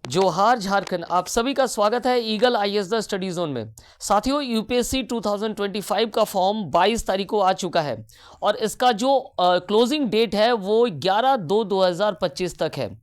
जोहार झारखंड, आप सभी का स्वागत है eagle IAS the study zone में। साथियों, यूपीएससी 2025 का फॉर्म 22 तारीख को आ चुका है और इसका जो क्लोजिंग डेट है वो 11/2/2025 तक है।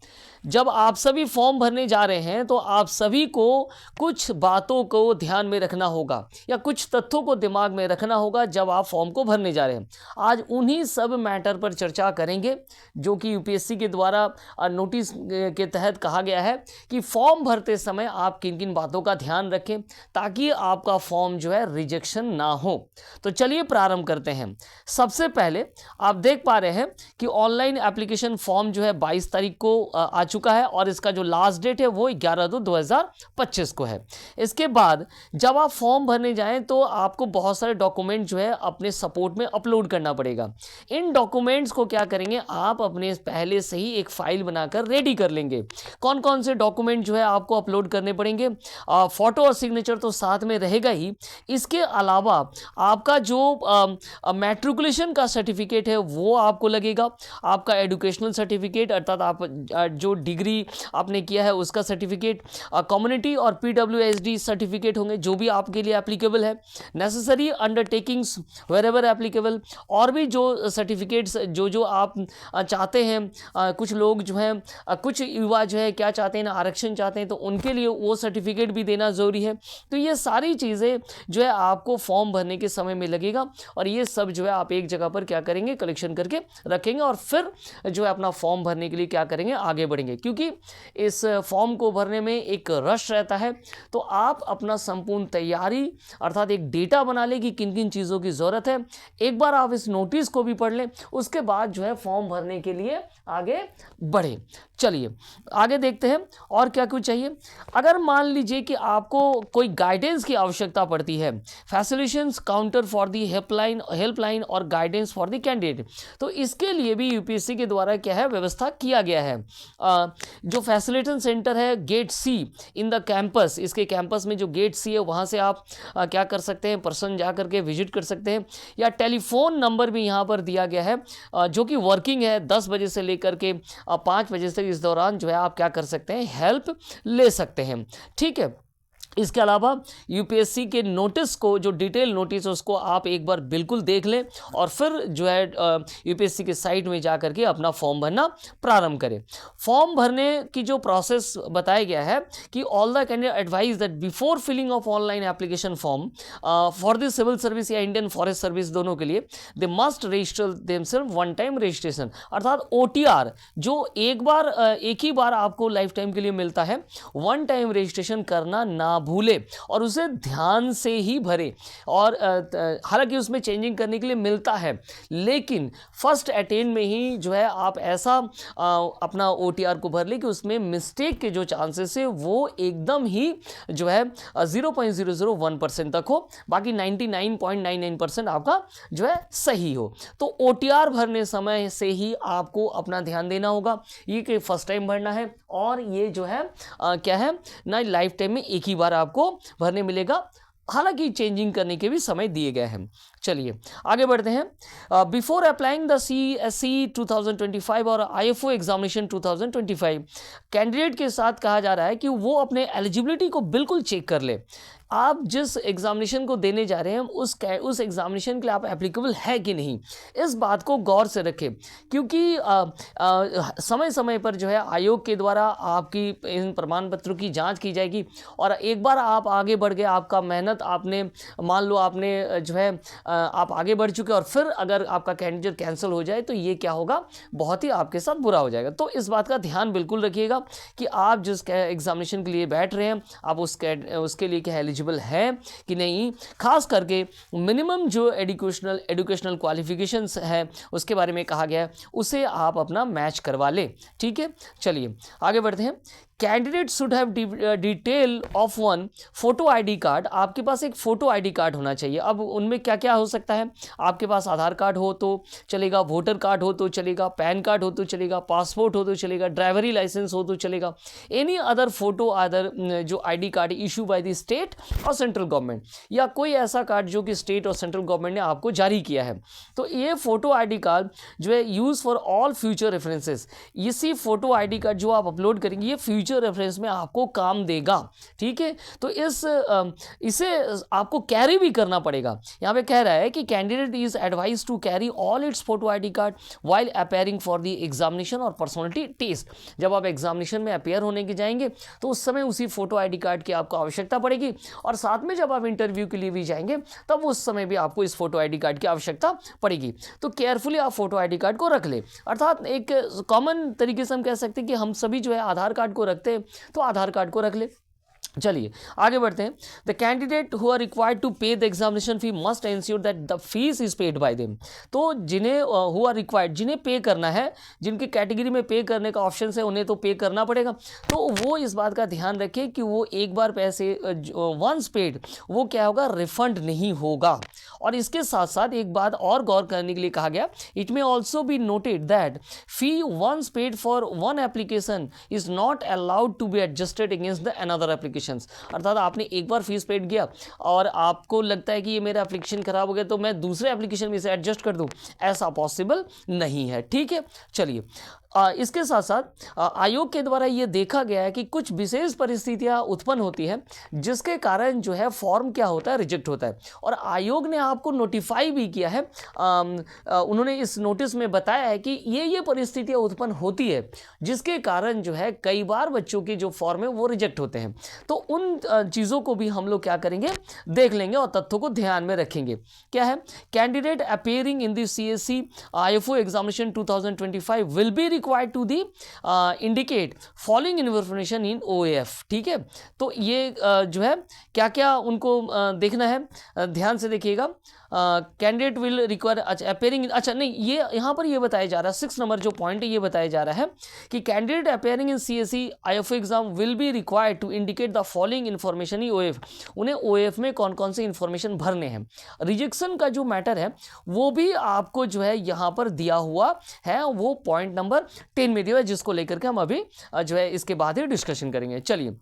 जब आप सभी फॉर्म भरने जा रहे हैं तो आप सभी को कुछ बातों को ध्यान में रखना होगा या कुछ तथ्यों को दिमाग में रखना होगा जब आप फॉर्म को भरने जा रहे हैं। आज उन्हीं सब मैटर पर चर्चा करेंगे जो कि यूपीएससी के द्वारा नोटिस के तहत कहा गया है कि फॉर्म भरते समय आप किन किन बातों का ध्यान रखें ताकि आपका फॉर्म जो है रिजेक्शन ना हो। तो चलिए प्रारंभ करते हैं। सबसे पहले आप देख पा रहे हैं कि ऑनलाइन एप्लीकेशन फॉर्म जो है 22 तारीख को आ चुका है और इसका जो लास्ट डेट है वो 11/2/2025 को है। इसके बाद जब आप फॉर्म भरने जाएं तो आपको बहुत सारे डॉक्यूमेंट जो है अपने सपोर्ट में अपलोड करना पड़ेगा। इन डॉक्यूमेंट्स को क्या करेंगे, आप अपने पहले से ही एक फाइल बनाकर रेडी कर लेंगे। कौन कौन से डॉक्यूमेंट जो है आपको अपलोड करने पड़ेंगे, फोटो और सिग्नेचर तो साथ में रहेगा ही। इसके अलावा आपका जो मैट्रिकुलेशन का सर्टिफिकेट है वो आपको लगेगा, आपका एजुकेशनल सर्टिफिकेट अर्थात आप जो डिग्री आपने किया है उसका सर्टिफिकेट, कम्युनिटी और पीडब्ल्यूएसडी सर्टिफिकेट होंगे जो भी आपके लिए एप्लीकेबल है, necessary undertakings wherever applicable, और भी जो सर्टिफिकेट्स जो आप चाहते हैं। कुछ लोग जो हैं, कुछ युवा जो है क्या चाहते हैं ना, आरक्षण चाहते हैं, तो उनके लिए वो सर्टिफिकेट भी देना ज़रूरी है। तो ये सारी चीज़ें जो है आपको फॉर्म भरने के समय में लगेगा और ये सब जो है आप एक जगह पर क्या करेंगे, कलेक्शन करके रखेंगे और फिर जो है अपना फॉर्म भरने के लिए क्या करेंगे, आगे बढ़ेंगे। क्योंकि इस फॉर्म को भरने में एक रश रहता है, तो आप अपना संपूर्ण तैयारी अर्थात एक डेटा बना लें कि किन किन चीज़ों की ज़रूरत है। एक बार आप इस नोटिस को भी पढ़ लें, उसके बाद जो है फॉर्म भरने के लिए आगे बढ़े। चलिए आगे देखते हैं और क्या कुछ चाहिए। अगर मान लीजिए कि आपको कोई गाइडेंस की आवश्यकता पड़ती है, फैसिलिटेशंस काउंटर फॉर दी हेल्पलाइन और गाइडेंस फॉर द कैंडिडेट, तो इसके लिए भी यूपीएससी के द्वारा क्या है, व्यवस्था किया गया है। जो फैसिलिटेशन सेंटर है gate C in the campus, इसके कैंपस में जो गेट सी है वहाँ से आप क्या कर सकते हैं, पर्सन जा करके विजिट कर सकते हैं, या टेलीफोन नंबर भी यहाँ पर दिया गया है जो कि वर्किंग है 10 बजे से लेकर के 5 बजे तक। इस दौरान जो है आप क्या कर सकते हैं, हेल्प ले सकते हैं। ठीक है। इसके अलावा यूपीएससी के नोटिस को, जो डिटेल नोटिस है उसको आप एक बार बिल्कुल देख लें और फिर जो है यूपीएससी के साइट में जा करके अपना फॉर्म भरना प्रारंभ करें। फॉर्म भरने की जो प्रोसेस बताया गया है कि all the candidate advise that before filling of online application form for the civil service या इंडियन फॉरेस्ट सर्विस दोनों के लिए they must register themselves one time registration, अर्थात ओटीआर जो एक ही बार आपको लाइफ टाइम के लिए मिलता है, वन टाइम रजिस्ट्रेशन करना ना भूले और उसे ध्यान से ही भरे। और हालांकि उसमें चेंजिंग करने के लिए मिलता है, लेकिन फर्स्ट अटेम्प्ट में ही जो है आप ऐसा अपना ओटीआर को भर ले कि उसमें मिस्टेक के जो चांसेस है वो एकदम ही जो है 0.001% तक हो, बाकी 99.99% आपका जो है सही हो। तो ओटीआर भरने समय से ही आपको अपना ध्यान देना होगा, ये कि फर्स्ट टाइम भरना है और ये जो है क्या है ना, लाइफ टाइम में एक ही बार आपको भरने मिलेगा, हालांकि चेंजिंग करने के भी समय दिए गए हैं। चलिए आगे बढ़ते हैं। बिफोर अप्लाइंग द CSE 2025 और IFO एग्जामिनेशन 2025, कैंडिडेट के साथ कहा जा रहा है कि वो अपने एलिजिबिलिटी को बिल्कुल चेक कर ले। आप जिस एग्जामिनेशन को देने जा रहे हैं उस एग्जामिनेशन के लिए आप एप्लीकेबल है कि नहीं, इस बात को गौर से रखें। क्योंकि समय समय पर जो है आयोग के द्वारा आपकी इन प्रमाण पत्रों की जांच की जाएगी और एक बार आप आगे बढ़ गए, आपका मेहनत आपने, मान लो आपने जो है आप आगे बढ़ चुके और फिर अगर आपका कैंडिडेट कैंसिल हो जाए तो ये क्या होगा, बहुत ही आपके साथ बुरा हो जाएगा। तो इस बात का ध्यान बिल्कुल रखिएगा कि आप जिस एग्जामिनेशन के लिए बैठ रहे हैं आप उसके लिए क्या एलिजिबल है कि नहीं। खास करके मिनिमम जो एजुकेशनल क्वालिफिकेशंस है उसके बारे में कहा गया है, उसे आप अपना मैच करवा लें। ठीक है, चलिए आगे बढ़ते हैं। Candidate should have detail of one photo ID card, आपके पास एक फोटो आईडी कार्ड होना चाहिए। अब उनमें क्या क्या हो सकता है, आपके पास आधार कार्ड हो तो चलेगा, वोटर कार्ड हो तो चलेगा, पैन कार्ड हो तो चलेगा, पासपोर्ट हो तो चलेगा, ड्राइवरी लाइसेंस हो तो चलेगा, एनी अदर फोटो अदर जो ID card issue by the state और सेंट्रल गवर्नमेंट, या कोई ऐसा कार्ड जो कि स्टेट और सेंट्रल गवर्नमेंट ने आपको जारी किया है। तो ये फोटो आईडी कार्ड जो है use for all future references, इसी फोटो आईडी कार्ड जो आप अपलोड करेंगे ये फ्यूचर रेफरेंस में आपको काम देगा। ठीक है, तो इसे आपको कैरी भी करना पड़ेगा। यहाँ पे कह रहा है कि candidate is advise to carry all its photo ID card while appearing for the examination और पर्सनालिटी टेस्ट। जब आप एग्जामिनेशन में अपेयर होने के जाएंगे तो उस समय उसी फोटो आईडी कार्ड की आपको आवश्यकता पड़ेगी, और साथ में जब आप इंटरव्यू के लिए भी जाएंगे तब उस समय भी आपको इस फोटो आईडी कार्ड की आवश्यकता पड़ेगी। तो केयरफुली आप फोटो आईडी कार्ड को रख ले। अर्थात एक कॉमन तरीके से हम कह सकते हैं कि हम सभी जो है आधार कार्ड को रखते हैं, तो आधार कार्ड को रख ले। चलिए आगे बढ़ते हैं। The candidate who are required to pay the examination fee must ensure that the fees is paid by them. तो जिन्हें हु आर रिक्वायर्ड, जिन्हें पे करना है, जिनकी कैटेगरी में पे करने का ऑप्शन है, उन्हें तो पे करना पड़ेगा। तो वो इस बात का ध्यान रखें कि वो एक बार पैसे वंस पेड वो क्या होगा, रिफंड नहीं होगा। और इसके साथ साथ एक बात और गौर करने के लिए कहा गया, it may also be noted that fee once paid for one application is not allowed to be adjusted against the another application. अर्थात आपने एक बार फीस पेड किया और आपको लगता है कि ये मेरा एप्लीकेशन खराब हो गया तो मैं दूसरे एप्लीकेशन में इसे एडजस्ट कर दूं, ऐसा पॉसिबल नहीं है। ठीक है, चलिए इसके साथ साथ आयोग के द्वारा ये देखा गया है कि कुछ विशेष परिस्थितियां उत्पन्न होती है जिसके कारण जो है फॉर्म क्या होता है, रिजेक्ट होता है। और आयोग ने आपको नोटिफाई भी किया है, उन्होंने इस नोटिस में बताया है कि ये परिस्थितियां उत्पन्न होती है जिसके कारण जो है कई बार बच्चों के जो फॉर्म है वो रिजेक्ट होते हैं। तो उन चीज़ों को भी हम लोग क्या करेंगे, देख लेंगे और तथ्यों को ध्यान में रखेंगे। क्या है, candidate appearing in the CSE IFO examination 2025 will be required to the indicate following information in OAF। ठीक है, तो ये जो है क्या क्या उनको देखना है, ध्यान से देखिएगा। कैंडिडेट विल रिक्वायर, अच्छा अपेयरिंग, अच्छा नहीं, ये यहाँ पर ये बताया जा रहा है 6 नंबर जो पॉइंट है ये बताया जा रहा है कि candidate appearing in CSE IFO exam will be required to indicate the following information in OAF। उन्हें OAF में कौन कौन से इन्फॉर्मेशन भरने हैं। रिजेक्शन का जो मैटर है वो भी आपको जो है यहाँ पर दिया हुआ है, वो पॉइंट नंबर 10 में दिया है, जिसको लेकर के हम अभी जो है इसके बाद ही डिस्कशन करेंगे। चलिए,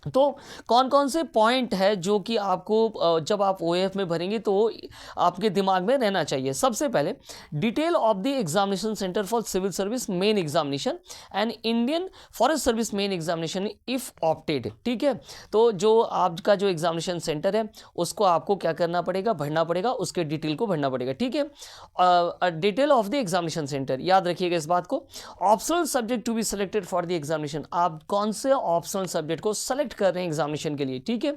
तो कौन कौन से पॉइंट है जो कि आपको जब आप OAF में भरेंगे तो आपके दिमाग में रहना चाहिए। सबसे पहले detail of the examination centre for civil service main examination and Indian forest service main examination if opted. ठीक है, तो जो आपका जो एग्जामिनेशन सेंटर है उसको आपको क्या करना पड़ेगा, भरना पड़ेगा, उसके डिटेल को भरना पड़ेगा। ठीक है, detail of the examination centre, याद रखिएगा इस बात को। Optional subject to be selected for the examination, आप कौन से ऑप्शनल सब्जेक्ट को सेलेक्ट कर रहे हैं एग्जामिनेशन के लिए। ठीक है,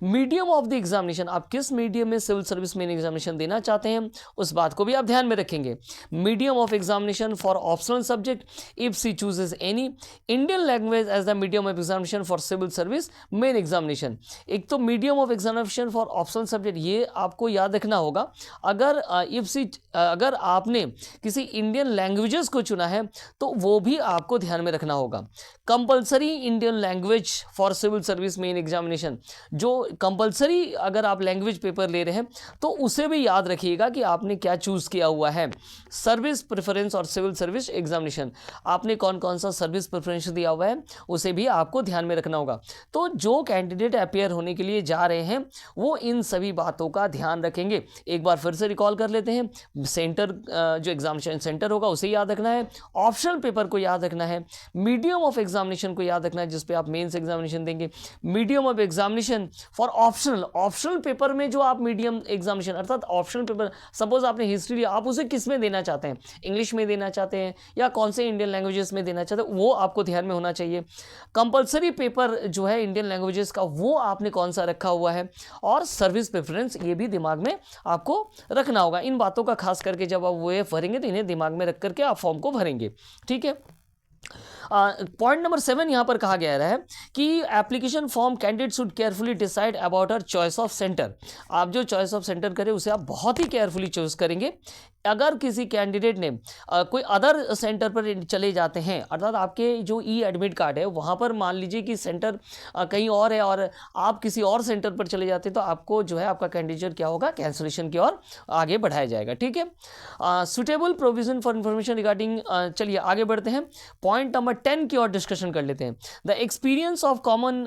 मीडियम ऑफ द एग्जामिनेशन, आप किस मीडियम में सिविल सर्विस मेन एग्जामिनेशन देना चाहते हैं उस बात को भी आप ध्यान में रखेंगे। Medium of examination for optional subject if she chooses any, Indian language as the medium of examination for civil service main examination. एक तो medium of examination for optional subject, ये आपको याद रखना होगा। अगर आपने किसी इंडियन लैंग्वेजेस को चुना है तो वो भी आपको ध्यान में रखना होगा। Compulsory Indian language for civil service main examination, जो कंपलसरी अगर आप लैंग्वेज पेपर ले रहे हैं तो उसे भी याद रखिएगा कि आपने क्या चूज किया हुआ है। सर्विस प्रेफरेंस और सिविल सर्विस एग्जामिनेशन, आपने कौन कौन सा सर्विस प्रेफरेंस दिया हुआ है उसे भी आपको ध्यान में रखना होगा। तो जो कैंडिडेट अपेयर होने के लिए जा रहे हैं वो इन सभी बातों का ध्यान रखेंगे। एक बार फिर से रिकॉल कर लेते हैं, सेंटर जो एग्जामिनेशन सेंटर होगा उसे याद रखना है, ऑप्शनल पेपर को याद रखना है, मीडियम ऑफ एग्जामिनेशन को याद रखना है जिसपे आप मेंस एग्जामिनेशन देंगे, medium of examination for optional paper में जो आप मीडियम एग्जामिनेशन अर्थात ऑप्शनल पेपर, सपोज आपने हिस्ट्री लिया, आप उसे किस में देना चाहते हैं, इंग्लिश में देना चाहते हैं या कौन से इंडियन लैंग्वेजेस में देना चाहते हैं, वो आपको ध्यान में होना चाहिए। कंपलसरी पेपर जो है इंडियन लैंग्वेजेस का वो आपने कौन सा रखा हुआ है, और सर्विस प्रेफरेंस ये भी दिमाग में आपको रखना होगा। इन बातों का खास करके जब आप वो भरेंगे तो इन्हें दिमाग में रख करके आप फॉर्म को भरेंगे। ठीक है, पॉइंट नंबर 7 यहां पर कहा गया है कि application form candidate should carefully decide about her choice of centre. आप जो चॉइस ऑफ सेंटर करें उसे आप बहुत ही केयरफुली चूज करेंगे। अगर किसी कैंडिडेट ने कोई अदर सेंटर पर चले जाते हैं, अर्थात आपके जो एडमिट कार्ड है वहाँ पर मान लीजिए कि सेंटर कहीं और है और आप किसी और सेंटर पर चले जाते हैं तो आपको जो है आपका कैंडिडेट क्या होगा, कैंसिलेशन की ओर आगे बढ़ाया जाएगा। ठीक है, suitable provision for information regarding, चलिए आगे बढ़ते हैं। पॉइंट नंबर 10 की और डिस्कशन कर लेते हैं। The experience of common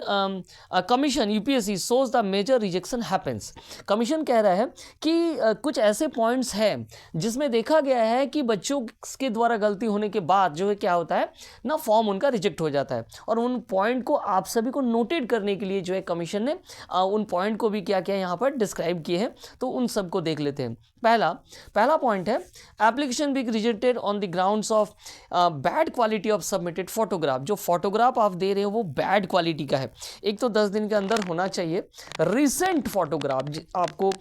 commission UPSC shows the major rejection happens. Commission कह रहा है कि कुछ ऐसे पॉइंट्स हैं जिसमें देखा गया है कि बच्चों के द्वारा गलती होने के बाद जो है क्या होता है ना, फॉर्म उनका रिजेक्ट हो जाता है। और उन पॉइंट को आप सभी को नोटेट करने के लिए जो है कमीशन ने उन पॉइंट को भी क्या किया यहाँ पर डिस्क्राइब किए हैं, तो उन सबको देख लेते हैं। पहला पॉइंट है application being rejected on the grounds of bad quality of submitted photograph. जो फोटोग्राफ आप दे रहे हो वो बैड क्वालिटी का है। एक तो 10 दिन के अंदर होना चाहिए। रिसेंट फोटोग्राफ आपको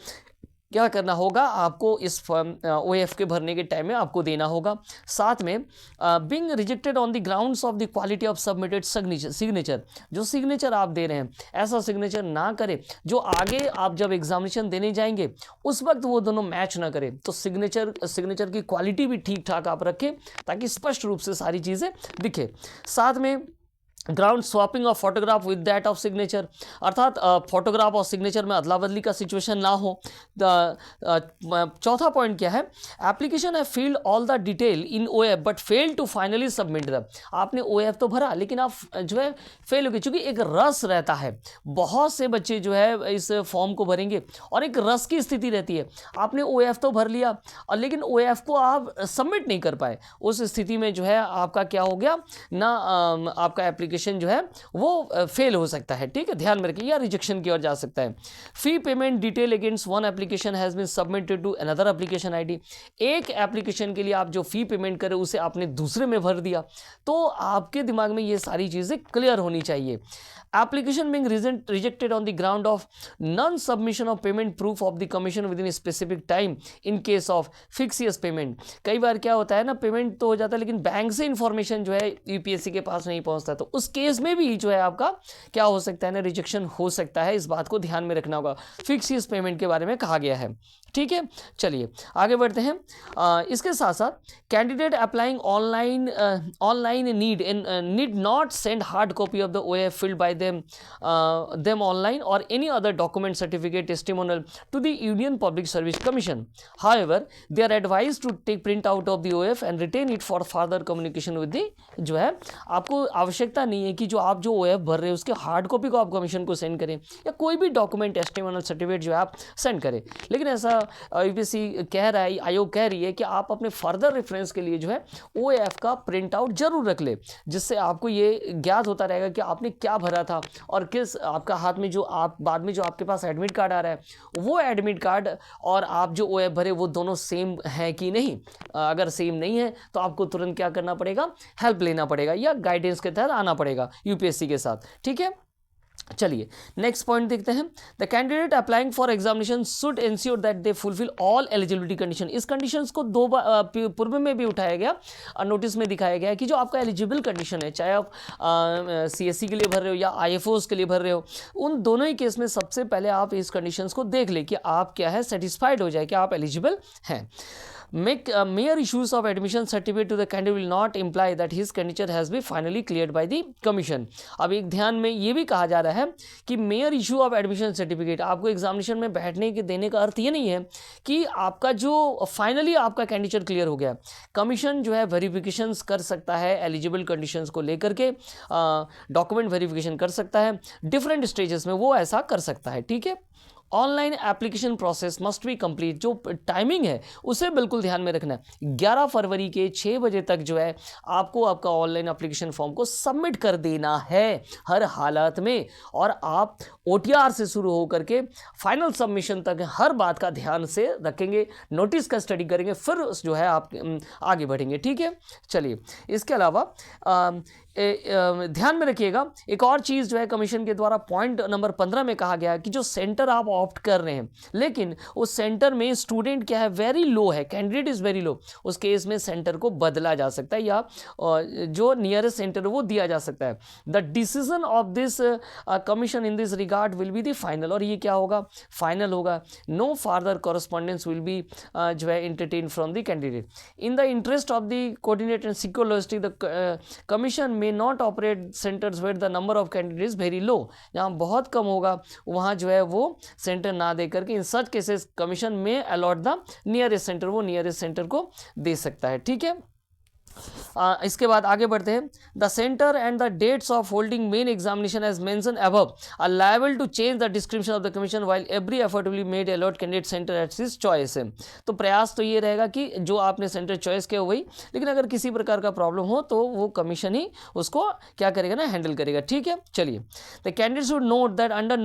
क्या करना होगा, आपको इस OAF के भरने के टाइम में आपको देना होगा। साथ में being rejected on the grounds of the quality of submitted signature. जो सिग्नेचर आप दे रहे हैं ऐसा सिग्नेचर ना करें जो आगे आप जब एग्जामिनेशन देने जाएंगे उस वक्त वो दोनों मैच ना करें। तो सिग्नेचर की क्वालिटी भी ठीक ठाक आप रखें ताकि स्पष्ट रूप से सारी चीज़ें दिखे। साथ में ground swapping of photograph with that of signature, अर्थात फोटोग्राफ और सिग्नेचर में अदला बदली का सिचुएशन ना हो। चौथा पॉइंट क्या है, एप्लीकेशन है filled all the detail in OAF but fail to finally submit the. आपने OAF तो भरा लेकिन आप जो है फेल हो गए, क्योंकि एक रस रहता है। बहुत से बच्चे जो है इस फॉर्म को भरेंगे और एक रस की स्थिति रहती है। आपने OAF तो भर लिया और लेकिन OAF को आप सबमिट नहीं कर पाए, उस स्थिति में जो है आपका क्या हो गया ना, आपका एप्लीकेशन जो है वो फेल हो सकता है। ठीक है, ध्यान में रखिए, या रिजेक्शन की ओर जा सकता है। Fee payment detail against one application has been submitted to another application ID. एक एप्लीकेशन के लिए आप जो फी पेमेंट करें उसे आपने दूसरे में भर दिया, तो आपके दिमाग में ये सारी चीजें क्लियर होनी चाहिए। Application being rejected on the ground of non-submission of payment proof of the commission within a specific time in case of fictitious payment। कई बार क्या होता है ना, पेमेंट तो हो जाता है लेकिन बैंक से इंफॉर्मेशन जो है यूपीएससी के पास नहीं पहुंचता, तो उस केस में भी जो है आपका क्या हो सकता है ना, रिजेक्शन हो सकता है। इस बात को ध्यान में रखना होगा। फिक्सियस पेमेंट के बारे में कहा गया है। ठीक है, चलिए आगे बढ़ते हैं। इसके साथ साथ candidate applying online need not send hard copy of the OAF filled by them online or any other document, certificate, testimonial to the Union Public Service Commission. However, they are advised to take print out of the OAF and retain it for further communication with the जो है आपको आवश्यकता नहीं है कि जो आप जो OAF भर रहे हैं उसके हार्ड कॉपी को आप कमीशन को सेंड करें या कोई भी डॉक्यूमेंट, टेस्टिमोनियल, सर्टिफिकेट जो है आप सेंड करें। लेकिन ऐसा यूपीएससी कह रहा है, आयोग कह रही है कि आप अपने फर्दर रेफरेंस के लिए जो है OAF का प्रिंट आउट जरूर रख ले, जिससे आपको ये ज्ञात होता रहेगा कि आपने क्या भरा था और किस आपका हाथ में जो आप बाद में जो आपके पास एडमिट कार्ड आ रहा है वो एडमिट कार्ड और आप जो OAF भरे वो दोनों सेम है कि नहीं। अगर सेम नहीं है तो आपको तुरंत क्या करना पड़ेगा, हेल्प लेना पड़ेगा या गाइडेंस के तहत आना पड़ेगा यूपीएससी के साथ। ठीक है, चलिए नेक्स्ट पॉइंट देखते हैं। The candidate applying for examination should ensure that they fulfil all eligibility condition. इस कंडीशंस को दो पूर्व में भी उठाया गया, नोटिस में दिखाया गया कि जो आपका एलिजिबल कंडीशन है, चाहे आप CSC के लिए भर रहे हो या IFOs के लिए भर रहे हो, उन दोनों ही केस में सबसे पहले आप इस कंडीशंस को देख ले कि आप क्या है, सेटिस्फाइड हो जाए कि आप एलिजिबल हैं। Mere issues of admission certificate to the candidate will not imply that his candidature has been finally cleared by the commission। अब एक ध्यान में ये भी कहा जा रहा है कि mayor issue of admission certificate, आपको एग्जामिनेशन में बैठने के देने का अर्थ ये नहीं है कि आपका जो फाइनली आपका कैंडिडेचर क्लियर हो गया। कमीशन जो है वेरिफिकेशन कर सकता है एलिजिबल कंडीशंस को लेकर के, डॉक्यूमेंट वेरिफिकेशन कर सकता है, डिफरेंट स्टेजेस में वो ऐसा कर सकता है। ठीक है, online application process must be complete. जो टाइमिंग है उसे बिल्कुल ध्यान में रखना है। 11 फरवरी के 6 बजे तक जो है आपको आपका ऑनलाइन एप्लीकेशन फॉर्म को सबमिट कर देना है हर हालत में, और आप OTR से शुरू होकर के फाइनल सबमिशन तक हर बात का ध्यान से रखेंगे, नोटिस का स्टडी करेंगे, फिर जो है आप आगे बढ़ेंगे। ठीक है, चलिए इसके अलावा ध्यान में रखिएगा एक और चीज़ जो है कमीशन के द्वारा पॉइंट नंबर 15 में कहा गया कि जो सेंटर आप ऑप्ट कर रहे हैं लेकिन उस सेंटर में स्टूडेंट क्या है, वेरी लो है, कैंडिडेट इज़ वेरी लो, उस केस में सेंटर को बदला जा सकता है या जो नियरेस्ट सेंटर वो दिया जा सकता है। The decision of this commission in this regard will be the final, और ये क्या होगा, फाइनल होगा। No further correspondence will be जो है entertain from the candidate. In the interest of the coordinate and secure logistic the commission may not operate centers where the number of candidates is very low। जहाँ बहुत कम होगा वहाँ जो है वो centre ना दे करके इन सच केसेस कमीशन में अलॉट द नियरेस्ट सेंटर, वो नियरेस्ट सेंटर को दे सकता है। ठीक है, इसके बाद आगे बढ़ते हैं। The centre and the dates of holding main examination as mention above are liable to change the description of the commission while every effort will be made allot candidate centre at his choice. तो प्रयास तो ये रहेगा कि जो आपने centre choice किया वही, लेकिन अगर किसी प्रकार का प्रॉब्लम हो तो वो कमीशन ही उसको क्या करेगा ना, हैंडल करेगा। ठीक है, चलिए। The candidate should note that under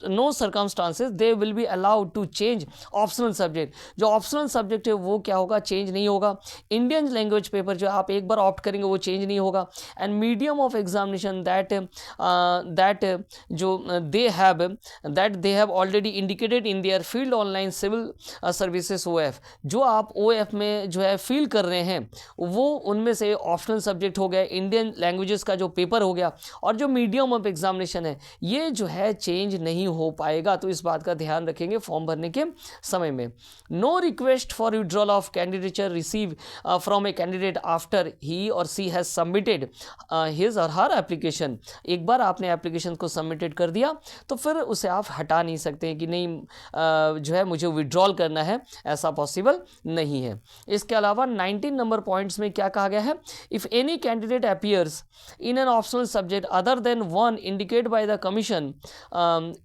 no circumstances they will be allowed to change optional subject. जो ऑप्शनल सब्जेक्ट है वो क्या होगा, चेंज नहीं होगा। इंडियन लैंग्वेज पेपर जो आप एक बार ऑप्ट करेंगे वो चेंज नहीं होगा। And medium of examination that जो they have already indicated in their field online civil services OF, जो आप OF में जो है फील कर रहे हैं वो उनमें से ऑप्शनल सब्जेक्ट हो गया, इंडियन लैंग्वेजेस का जो पेपर हो गया, और जो मीडियम ऑफ एग्जामिनेशन है ये जो है चेंज नहीं हो पाएगा। तो इस बात का ध्यान रखेंगे फॉर्म भरने के समय में। No request for withdrawal of candidature receive from a candidate after he or she has submitted his और हर एप्लीकेशन। एक बार आपने एप्लीकेशन को सबमिटेड कर दिया तो फिर उसे आप हटा नहीं सकते कि नहीं जो है मुझे विड्रॉल करना है, ऐसा पॉसिबल नहीं है। इसके अलावा 19 नंबर पॉइंट्स में क्या कहा गया है, if any candidate appears in an optional subject other than one indicate by the commission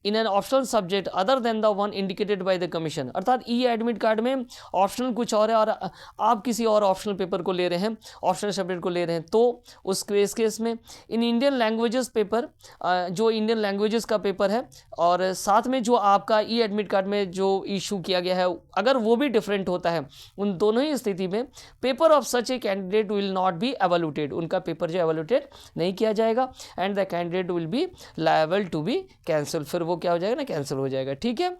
in an optional subject other than the one indicated by the commission, अर्थात ई एडमिट कार्ड में optional कुछ और है और आप किसी और ऑप्शनल पेपर को ले रहे हैं, ऑप्शनल सब्जेक्ट को ले रहे हैं, तो उस केस में इन इंडियन लैंग्वेजेस पेपर जो इंडियन लैंग्वेजेस का पेपर है और साथ में जो आपका ई एडमिट कार्ड में जो इशू किया गया है अगर वो भी डिफरेंट होता है, उन दोनों ही स्थिति में paper of such a candidate will not be evaluated, उनका पेपर जो एवल्यूटेड नहीं किया जाएगा and the candidate will be liable to be cancel, फिर वो क्या हो जाएगा ना, कैंसिल हो जाएगा। ठीक है,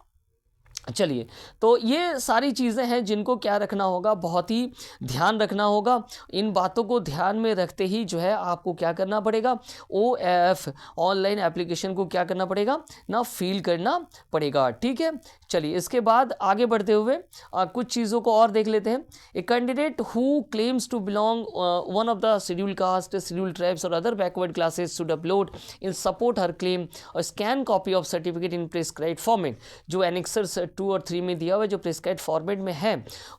चलिए। तो ये सारी चीज़ें हैं जिनको क्या रखना होगा, बहुत ही ध्यान रखना होगा। इन बातों को ध्यान में रखते ही जो है आपको क्या करना पड़ेगा, OF ऑनलाइन एप्लीकेशन को क्या करना पड़ेगा ना, फील करना पड़ेगा। ठीक है, चलिए। इसके बाद आगे बढ़ते हुए कुछ चीज़ों को और देख लेते हैं। A candidate who claims to belong one of the schedule caste, schedule tribes और other backward classes should upload in support her claim और scan copy of certificate in prescribed format. जो एनेक्सर्स 2 और 3 में दिया हुआ है, जो प्रिस्क्राइब्ड फॉर्मेट में है,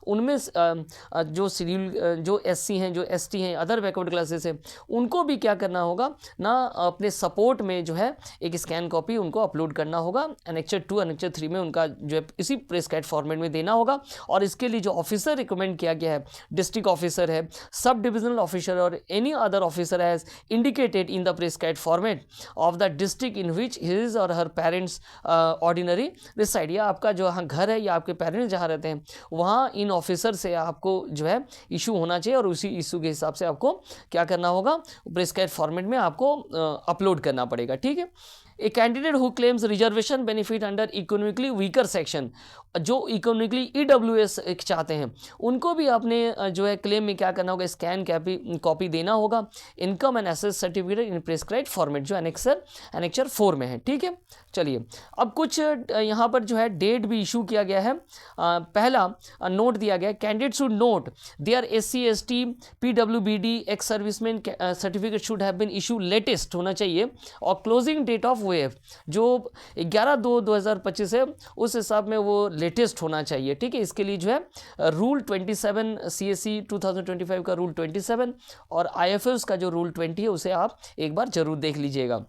उनमें जो शेड्यूल जो SC हैं, जो ST हैं, अदर बैकवर्ड क्लासेस हैं, उनको भी क्या करना होगा ना, अपने सपोर्ट में जो है एक स्कैन कॉपी उनको अपलोड करना होगा। एनेक्चर 2 एनेक्चर 3 में उनका जो है इसी प्रिस्क्राइब्ड फॉर्मेट में देना होगा। और इसके लिए जो ऑफिसर रिकमेंड किया गया है, डिस्ट्रिक्ट ऑफिसर है, सब डिविजनल ऑफिसर और any other officer has indicated in the prescribed format of the district in which his और हर पेरेंट्स ऑर्डिनरी रिसाइड, या आपका जो हाँ घर है या आपके पेरेंट्स जहाँ रहते हैं वहाँ इन ऑफिसर से आपको जो है इशू होना चाहिए और उसी इशू के हिसाब से आपको क्या करना होगा, प्रिस्क्राइब्ड फॉर्मेट में आपको अपलोड करना पड़ेगा। ठीक है। ए candidate who claims reservation benefit under economically weaker section, जो इकोनॉमिकली EWS चाहते हैं उनको भी अपने जो है क्लेम में क्या करना होगा, स्कैन कॉपी देना होगा। Income and asset certificate in prescribed format जो एनेक्चर 4 में है। ठीक है, चलिए। अब कुछ यहाँ पर जो है डेट भी इशू किया गया है। पहला नोट दिया गया, candidate should note there SC ST PWBD ex serviceman certificate should have been issue latest होना चाहिए और क्लोजिंग डेट ऑफ OF जो 11/2/2025 है उस हिसाब में वो लेटेस्ट होना चाहिए। ठीक है, इसके लिए जो है रूल 27 CSE 2025 का रूल 27 और IFS का जो रूल 20 है उसे आप एक बार जरूर देख लीजिएगा।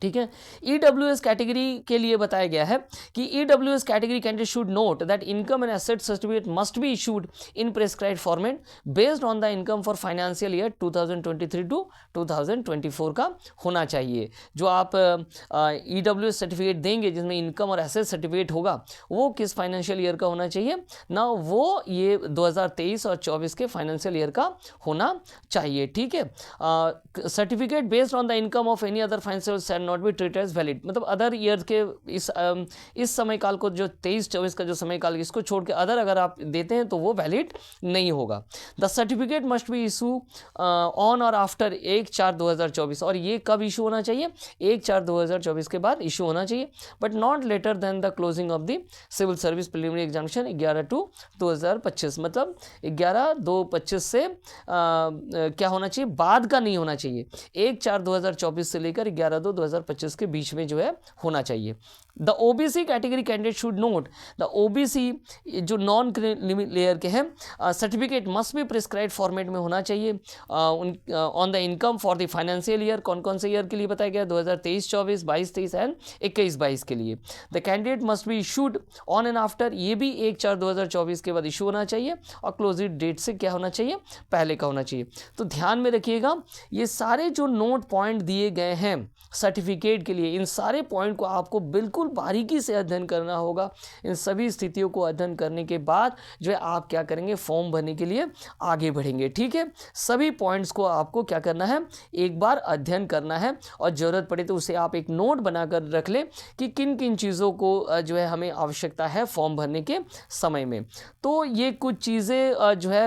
ठीक है। EWS कैटेगरी के लिए बताया गया है कि EWS category candidate should note that income and asset certificate must be issued in prescribed format based on the income for financial year 2023 to 2024 का होना चाहिए। जो आप EWS सर्टिफिकेट देंगे जिसमें इनकम और एसेट सर्टिफिकेट होगा वो किस फाइनेंशियल ईयर का होना चाहिए ना, वो ये 2023 और 24 के फाइनेंशियल ईयर का होना चाहिए। ठीक है। Certificate based on the income of any other financial not be treated as valid, मतलब अदर ईयर के इस समय काल को जो 23-24 का जो समय काल इसको छोड़ के अगर आप देते हैं तो वो वैलिड नहीं होगा। The certificate must B issue on और आफ्टर 1/4/2024 और ये कब इशू होना चाहिए, 1/4/2024 के बाद इशू होना चाहिए, but not later than the closing of the civil service preliminary examination 11/2/2025, मतलब 11/2/25 से क्या होना चाहिए, बाद का नहीं होना चाहिए। 1/4/2024 से लेकर 11/2/2025 2025 के बीच में जो है होना चाहिए। The OBC category candidate should note the OBC जो नॉन लेयर के हैं सर्टिफिकेट मस्ट भी प्रिस्क्राइब फॉर्मेट में होना चाहिए on the income for the financial year. कौन कौन से ईयर के लिए बताया गया? 2023-24, 22-23 एंड 21-22 के लिए। The candidate must be issued on and after, ये भी 1/4/2024 के बाद इशू होना चाहिए और क्लोजिंग डेट से क्या होना चाहिए? पहले का होना चाहिए। तो ध्यान में रखिएगा, ये सारे जो नोट पॉइंट दिए गए हैं सर्टिफिकेट के लिए, इन सारे पॉइंट को आपको बिल्कुल बारीकी से अध्ययन करना होगा। इन सभी स्थितियों को अध्ययन करने के बाद जो है आप क्या करेंगे? फॉर्म भरने के लिए आगे बढ़ेंगे। ठीक है, सभी पॉइंट्स को आपको क्या करना है? एक बार अध्ययन करना है और ज़रूरत पड़े तो उसे आप एक नोट बनाकर रख लें कि किन किन चीज़ों को जो है हमें आवश्यकता है फॉर्म भरने के समय में। तो ये कुछ चीज़ें जो है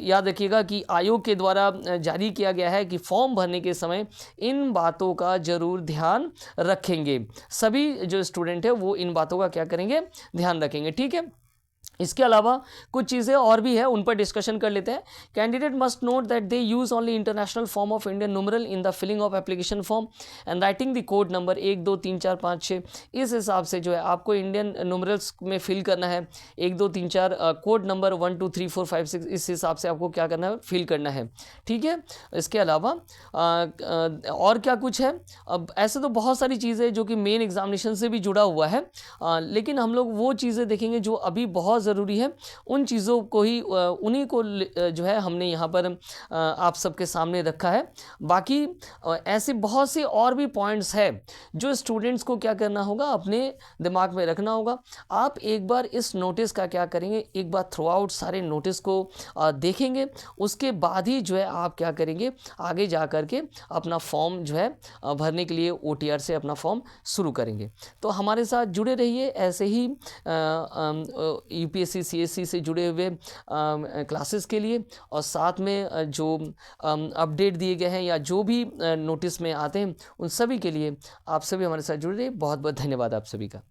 याद रखिएगा कि आयोग के द्वारा जारी किया गया है कि फॉर्म भरने के समय इन बातों का जरूर ध्यान रखेंगे। सभी जो स्टूडेंट है वो इन बातों का क्या करेंगे? ध्यान रखेंगे। ठीक है, इसके अलावा कुछ चीज़ें और भी है, उन पर डिस्कशन कर लेते हैं। Candidate must note that they use only international form of Indian numeral in the filling of application form and writing the code number 1 2 3 4 5 6। इस हिसाब से जो है आपको इंडियन न्यूमरल्स में फिल करना है 1 2 3 4 कोड नंबर 1 2 3 4 5 6, इस हिसाब से आपको क्या करना है? फिल करना है। ठीक है, इसके अलावा और क्या कुछ है? अब ऐसे तो बहुत सारी चीज़ें जो कि मेन एग्जामिनेशन से भी जुड़ा हुआ है, लेकिन हम लोग वो चीज़ें देखेंगे जो अभी बहुत ज़रूरी है। उन चीज़ों को ही उन्हीं को जो है हमने यहाँ पर आप सबके सामने रखा है। बाकी ऐसे बहुत से और भी पॉइंट्स है जो स्टूडेंट्स को क्या करना होगा? अपने दिमाग में रखना होगा। आप एक बार इस नोटिस का क्या करेंगे? एक बार थ्रू आउट सारे नोटिस को देखेंगे, उसके बाद ही जो है आप क्या करेंगे? आगे जा कर के अपना फॉर्म जो है भरने के लिए OTR से अपना फॉर्म शुरू करेंगे। तो हमारे साथ जुड़े रहिए, ऐसे ही UPSC CSC से जुड़े हुए क्लासेस के लिए, और साथ में जो अपडेट दिए गए हैं या जो भी नोटिस में आते हैं उन सभी के लिए आप सभी हमारे साथ जुड़े रहिए। बहुत बहुत धन्यवाद आप सभी का।